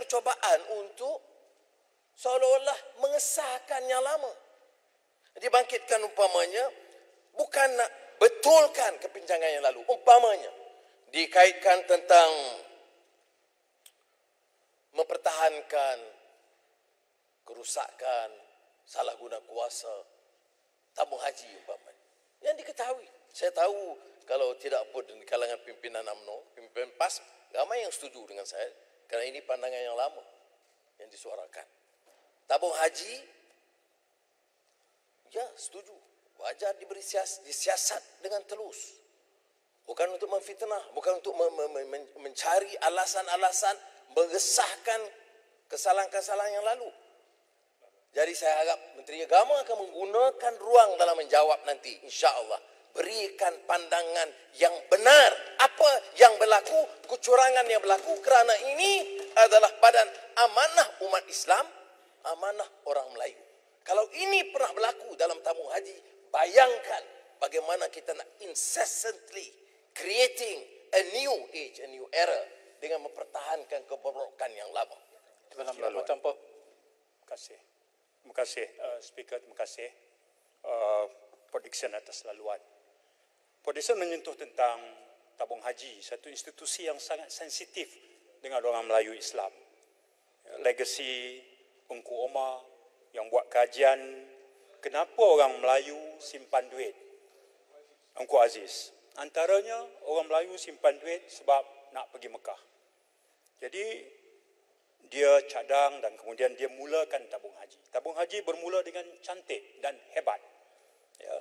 percubaan untuk seolah-olah mengesahkan yang lama. Dibangkitkan umpamanya, bukan nak betulkan kepinjangan yang lalu. Umpamanya, dikaitkan tentang mempertahankan kerusakan, salah guna kuasa, tabung haji umpamanya. Yang diketahui, saya tahu kalau tidak pun di kalangan pimpinan UMNO, pimpinan PAS, ramai yang setuju dengan saya, kerana ini pandangan yang lama yang disuarakan. Tabung haji, ya setuju, wajar diberi disiasat dengan telus. Bukan untuk memfitnah, bukan untuk mencari alasan-alasan mengesahkan kesalahan-kesalahan yang lalu. Jadi saya harap Menteri Agama akan menggunakan ruang dalam menjawab nanti, insya-Allah. Berikan pandangan yang benar apa yang berlaku, kecurangan yang berlaku, kerana ini adalah badan amanah umat Islam, amanah orang Melayu. Kalau ini pernah berlaku dalam tabung haji, bayangkan bagaimana kita nak incessantly creating a new age, a new era dengan mempertahankan kebobrokan yang lama. Terima kasih. Terima kasih, Speaker. Terima kasih, Port Dickson atas laluan. Port Dickson menyentuh tentang tabung haji, satu institusi yang sangat sensitif dengan orang Melayu Islam. Legasi Ungku Omar yang buat kajian kenapa orang Melayu simpan duit. Ungku Aziz. Antaranya orang Melayu simpan duit sebab nak pergi Mekah. Jadi dia cadang dan kemudian dia mulakan tabung haji. Tabung haji bermula dengan cantik dan hebat. Ya.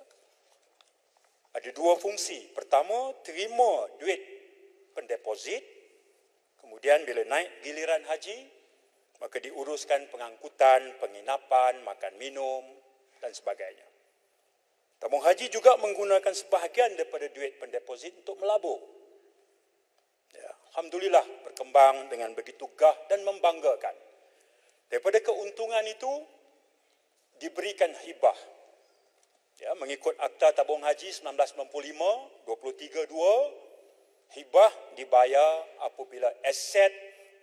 Ada dua fungsi. Pertama, terima duit pendeposit. Kemudian bila naik giliran haji, maka diuruskan pengangkutan, penginapan, makan minum dan sebagainya. Tabung haji juga menggunakan sebahagian daripada duit pendeposit untuk melabur. Ya, alhamdulillah berkembang dengan begitu gah dan membanggakan. Daripada keuntungan itu diberikan hibah. Ya, mengikut Akta Tabung Haji 1995 23.2, hibah dibayar apabila aset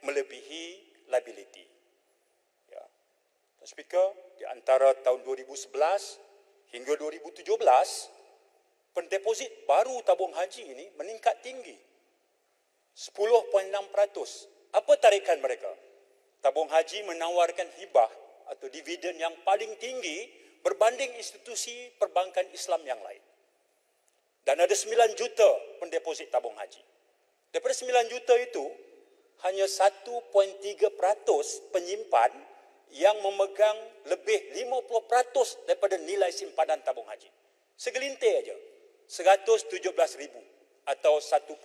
melebihi liability. Ya. Speaker, di antara tahun 2011 hingga 2017, pendeposit baru tabung haji ini meningkat tinggi. 10.6%. Apa tarikan mereka? Tabung haji menawarkan hibah atau dividen yang paling tinggi berbanding institusi perbankan Islam yang lain. Dan ada 9 juta pendeposit tabung haji. Daripada 9 juta itu, hanya 1.3% penyimpan yang memegang lebih 50% daripada nilai simpanan tabung haji. Segelintir aja, 117,000 atau 1.3%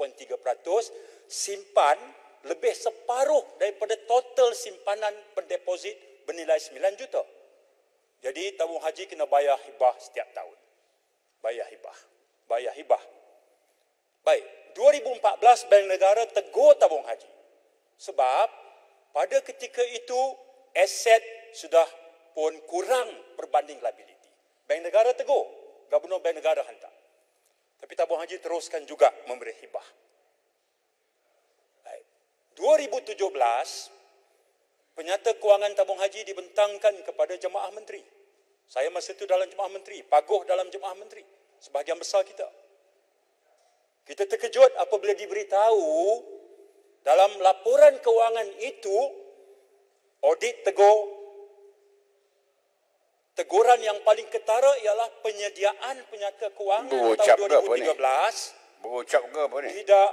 simpan lebih separuh daripada total simpanan pendeposit bernilai 9 juta. Jadi tabung haji kena bayar hibah setiap tahun. Bayar hibah. Baik, 2014 Bank Negara tegur tabung haji. Sebab pada ketika itu aset sudah pun kurang berbanding liability. Bank Negara tegur, Gubernur Bank Negara hantar. Tapi tabung haji teruskan juga memberi hibah. Baik. 2017 Penyata Kewangan Tabung Haji dibentangkan kepada Jemaah Menteri. Saya masa itu dalam Jemaah Menteri, Paguh dalam Jemaah Menteri, sebahagian besar kita. Kita terkejut apabila diberitahu dalam laporan kewangan itu, audit teguran yang paling ketara ialah penyediaan penyata kewangan tahun 2013. Berucap ke apa ni? Tidak.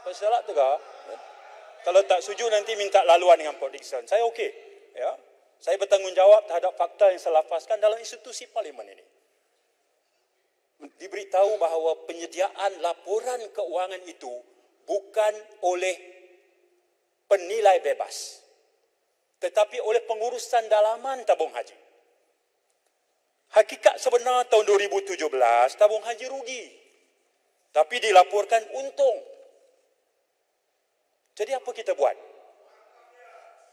Salah tegak. Kalau tak setuju nanti minta laluan dengan Port Dickson. Saya okey. Ya. Saya bertanggungjawab terhadap fakta yang saya lafazkan dalam institusi parlimen ini. Diberitahu bahawa penyediaan laporan keuangan itu bukan oleh penilai bebas, tetapi oleh pengurusan dalaman tabung haji. Hakikat sebenar tahun 2017, tabung haji rugi. Tapi dilaporkan untung. Jadi apa kita buat?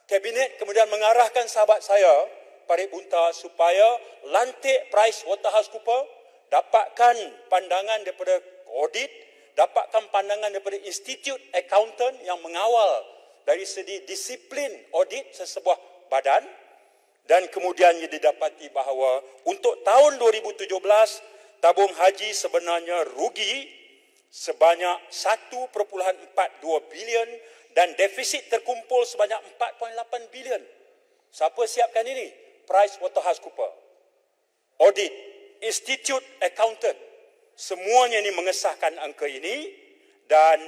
Kabinet kemudian mengarahkan sahabat saya, Parit Bunta, supaya lantik PricewaterhouseCoopers, dapatkan pandangan daripada audit, dapatkan pandangan daripada Institute Accountant yang mengawal dari segi disiplin audit sesebuah badan, dan kemudiannya didapati bahawa untuk tahun 2017 tabung haji sebenarnya rugi sebanyak 1.42 bilion dan defisit terkumpul sebanyak 4.8 bilion. Siapa siapkan ini? PricewaterhouseCoopers, Audit, Institute Accountant. Semuanya ini mengesahkan angka ini, dan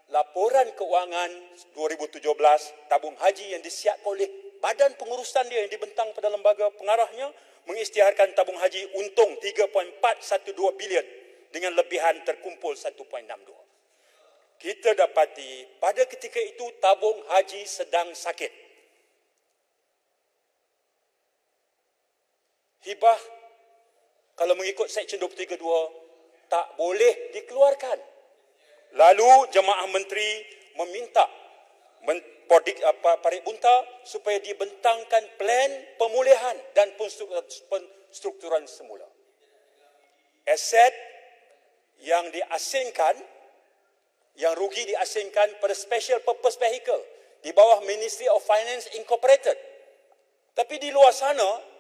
laporan keuangan 2017 tabung haji yang disiapkan oleh badan pengurusan dia yang dibentang pada lembaga pengarahnya mengisytiharkan tabung haji untung 3.412 bilion dengan lebihan terkumpul 1.62. Kita dapati pada ketika itu tabung haji sedang sakit. Hibah kalau mengikut Seksyen 232 tak boleh dikeluarkan. Lalu jemaah menteri meminta Parit Bunta supaya dibentangkan plan pemulihan dan penstrukturan semula. Aset yang diasingkan, yang rugi diasingkan pada Special Purpose Vehicle di bawah Ministry of Finance Incorporated. Tapi di luar sana,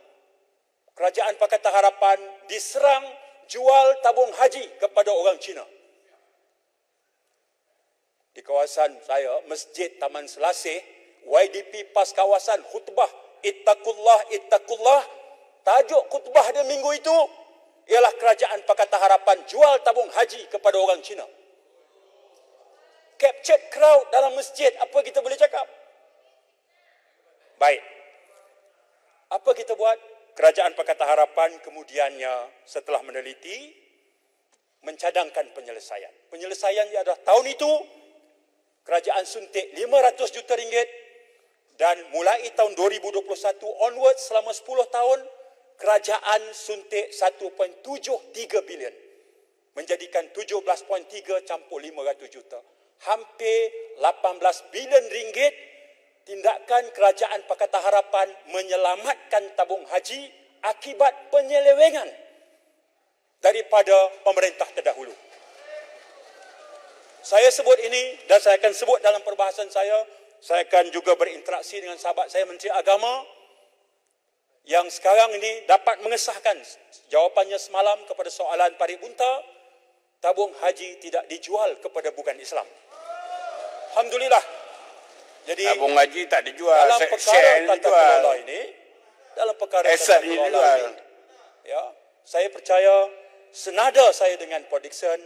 Kerajaan Pakatan Harapan diserang jual tabung haji kepada orang Cina. Di kawasan saya, Masjid Taman Selasih, YDP PAS kawasan khutbah Ittaqullah, Ittaqullah. Tajuk khutbah dia minggu itu ialah Kerajaan Pakatan Harapan jual tabung haji kepada orang Cina. Captured crowd dalam masjid, apa kita boleh cakap? Baik. Apa kita buat? Kerajaan Pakatan Harapan kemudiannya setelah meneliti, mencadangkan penyelesaian. Penyelesaiannya adalah tahun itu, kerajaan suntik 500 juta ringgit, dan mulai tahun 2021 onward selama 10 tahun, kerajaan suntik 1.73 bilion. Menjadikan 17.3 campur 500 juta. Hampir 18 bilion ringgit tindakan Kerajaan Pakatan Harapan menyelamatkan tabung haji akibat penyelewengan daripada pemerintah terdahulu. Saya sebut ini dan saya akan sebut dalam perbahasan saya. Saya akan juga berinteraksi dengan sahabat saya Menteri Agama yang sekarang ini dapat mengesahkan jawapannya semalam kepada soalan Parit Bunta. Tabung haji tidak dijual kepada bukan Islam. Alhamdulillah. Jadi tabung haji tak dijual. dalam perkara tata kelola ini, dalam perkara tata kelola ini, ya, saya percaya senada saya dengan Pak Dickson,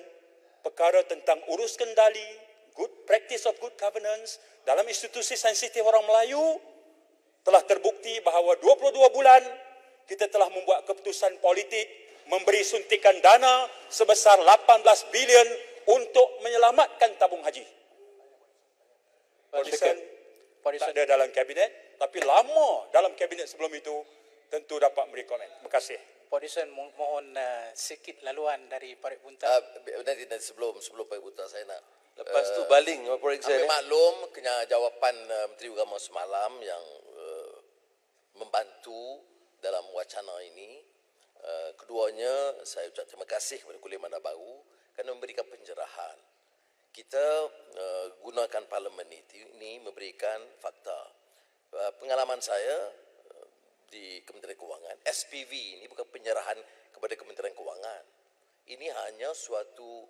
perkara tentang urus kendali, good practice of good governance dalam institusi sensitif orang Melayu telah terbukti bahawa 22 bulan kita telah membuat keputusan politik memberi suntikan dana sebesar 18 bilion untuk menyelamatkan tabung haji. Pak Dickson tak ada dalam kabinet, tapi lama dalam kabinet sebelum itu tentu dapat memberi komen. Terima kasih. Pak Dickson, mohon sikit laluan dari Parit Bunta. Nanti sebelum Parit Bunta saya nak lepas tu baling Pak ambil maklum kena jawapan Menteri Agama semalam yang membantu dalam wacana ini. Keduanya saya ucap terima kasih kepada Kulim Bandar Baru kerana memberikan pencerahan. Kita gunakan parlimen ini memberikan fakta. Pengalaman saya di Kementerian Kewangan, SPV ini bukan penyerahan kepada Kementerian Kewangan. Ini hanya suatu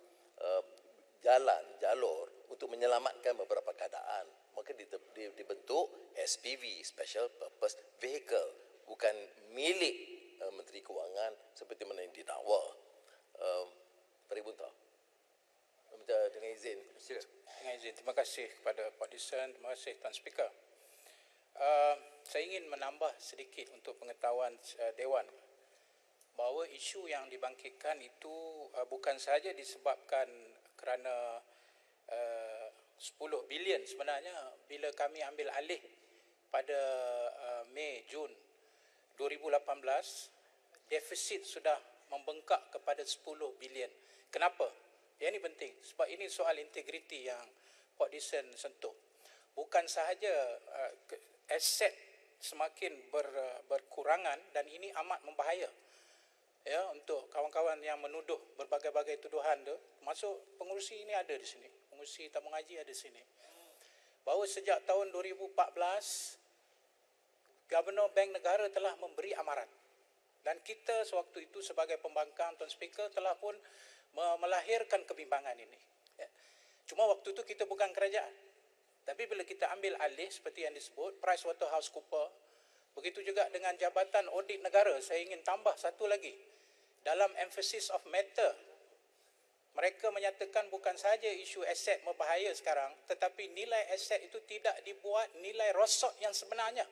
jalur untuk menyelamatkan beberapa keadaan. Maka dibentuk SPV, Special Purpose Vehicle, bukan milik Menteri Kewangan seperti mana yang didakwa. Parit Bunta. Dengan izin. Dengan izin. Terima kasih kepada Pak Dickson. Terima kasih Tuan Speaker. Saya ingin menambah sedikit untuk pengetahuan Dewan bahawa isu yang dibangkitkan itu bukan sahaja disebabkan kerana 10 bilion sebenarnya. Bila kami ambil alih pada Mei, Jun 2018, defisit sudah membengkak kepada 10 bilion. Kenapa? Yang ini penting sebab ini soal integriti yang Pak Dickson sentuh. Bukan sahaja aset semakin berkurangan dan ini amat membahaya. Ya, untuk kawan-kawan yang menuduh berbagai-bagai tuduhan tu, masuk pengurusi ini ada di sini. Pengurusi tabung haji ada di sini. bahawa sejak tahun 2014 Gubernur Bank Negara telah memberi amaran. Dan kita sewaktu itu sebagai pembangkang Tuan Speaker telah pun melahirkan kebimbangan ini. Ya. Cuma waktu itu kita bukan kerajaan. Tapi bila kita ambil alih seperti yang disebut, PricewaterhouseCoopers, begitu juga dengan Jabatan Audit Negara, saya ingin tambah satu lagi. Dalam emphasis of matter, mereka menyatakan bukan saja isu aset berbahaya sekarang, tetapi nilai aset itu tidak dibuat nilai rosok yang sebenarnya.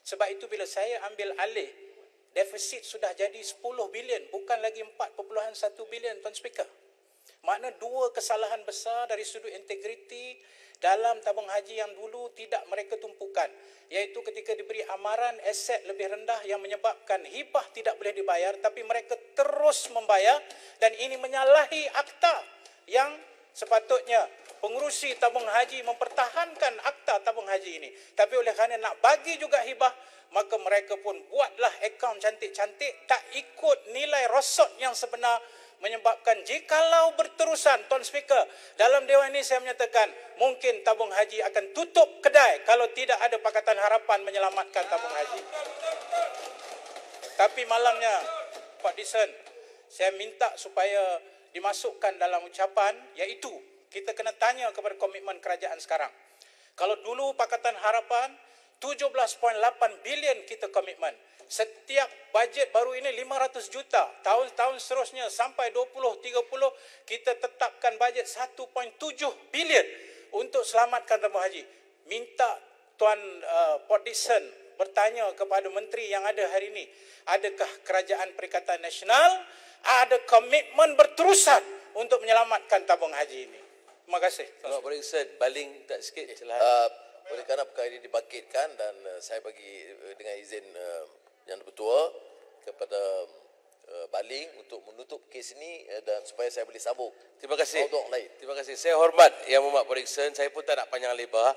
Sebab itu bila saya ambil alih, defisit sudah jadi 10 bilion, bukan lagi 4.1 bilion, Tuan Speaker. Makna dua kesalahan besar dari sudut integriti dalam tabung haji yang dulu tidak mereka tumpukan. Iaitu ketika diberi amaran aset lebih rendah yang menyebabkan hibah tidak boleh dibayar, tapi mereka terus membayar dan ini menyalahi akta yang sepatutnya pengurusi tabung haji mempertahankan akta tabung haji ini. Tapi oleh kerana nak bagi juga hibah, maka mereka pun buatlah akaun cantik-cantik tak ikut nilai rosot yang sebenar, menyebabkan jikalau berterusan, Tuan Speaker, dalam Dewan ini saya menyatakan mungkin tabung haji akan tutup kedai kalau tidak ada Pakatan Harapan menyelamatkan tabung haji. Tapi malangnya Pak Dixon, saya minta supaya dimasukkan dalam ucapan, iaitu kita kena tanya kepada komitmen kerajaan sekarang. Kalau dulu Pakatan Harapan 17.8 bilion kita komitmen. Setiap bajet baru ini 500 juta. Tahun-tahun seterusnya sampai 2030 kita tetapkan bajet 1.7 bilion untuk selamatkan tabung haji. Minta Tuan Port Dickson bertanya kepada menteri yang ada hari ini, adakah Kerajaan Perikatan Nasional ada komitmen berterusan untuk menyelamatkan tabung haji ini? Terima kasih. Pak Dickson, baling tak sikit. Oleh kerana perkara ini dibangkitkan dan saya bagi dengan izin Yang Ketua kepada Baling untuk menutup kes ini dan supaya saya boleh sambung. Terima kasih. Maudu' lain. Terima kasih. Saya hormat Yang Mohd Pak Dickson. Saya pun tak nak panjang lebar.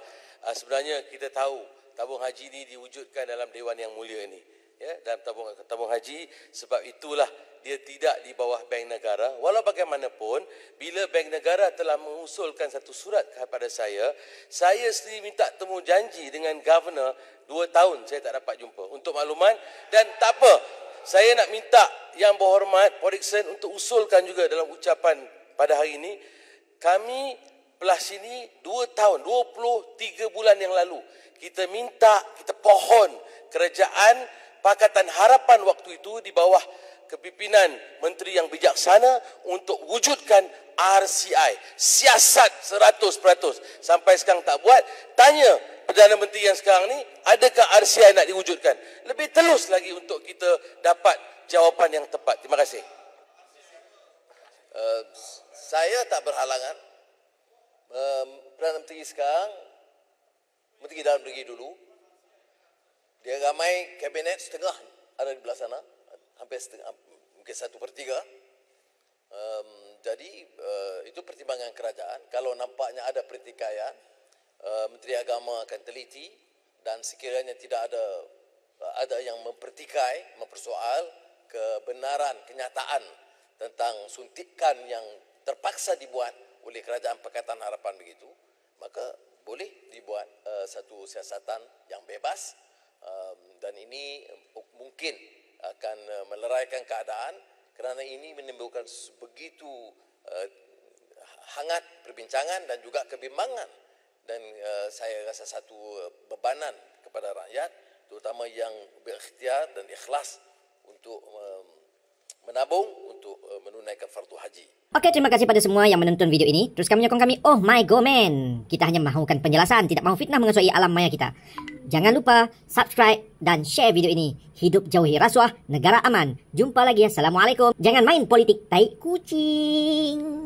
Sebenarnya kita tahu tabung haji ini diwujudkan dalam Dewan Yang Mulia ini. Ya, dalam tabung haji, sebab itulah dia tidak di bawah Bank Negara. Walau bagaimanapun, bila Bank Negara telah mengusulkan satu surat kepada saya sendiri minta temu janji dengan Governor 2 tahun saya tak dapat jumpa. Untuk makluman, dan tak apa, saya nak minta Yang Berhormat Pak Dickson untuk usulkan juga dalam ucapan pada hari ini. Kami belah sini 2 tahun, 23 bulan yang lalu, kita minta, kita pohon kerajaan Pakatan Harapan waktu itu di bawah kepimpinan Menteri yang bijaksana untuk wujudkan RCI. Siasat 100%. Sampai sekarang tak buat. Tanya Perdana Menteri yang sekarang ni, adakah RCI nak diwujudkan? Lebih telus lagi untuk kita dapat jawapan yang tepat. Terima kasih. Saya tak berhalangan. Perdana Menteri sekarang, Menteri Dalam Negeri dulu, dia ramai kabinet setengah ada di belah sana, hampir setengah, mungkin 1/3. Jadi itu pertimbangan kerajaan. Kalau nampaknya ada pertikaian, Menteri Agama akan teliti dan sekiranya tidak ada yang mempertikai, mempersoal kebenaran, kenyataan tentang suntikan yang terpaksa dibuat oleh Kerajaan Pakatan Harapan begitu, maka boleh dibuat satu siasatan yang bebas. Dan ini mungkin akan meleraikan keadaan kerana ini menimbulkan begitu hangat perbincangan dan juga kebimbangan. Dan saya rasa satu bebanan kepada rakyat, terutama yang berikhtiar dan ikhlas untuk menabung untuk menunaikan fardu haji. Oke, terima kasih pada semua yang menonton video ini. Teruskan menyokong kami. Oh my god man. Kita hanya mahukan penjelasan, tidak mahu fitnah mengesuai alam maya kita. Jangan lupa subscribe dan share video ini. Hidup jauhi rasuah, negara aman. Jumpa lagi. Assalamualaikum. Jangan main politik tai kucing.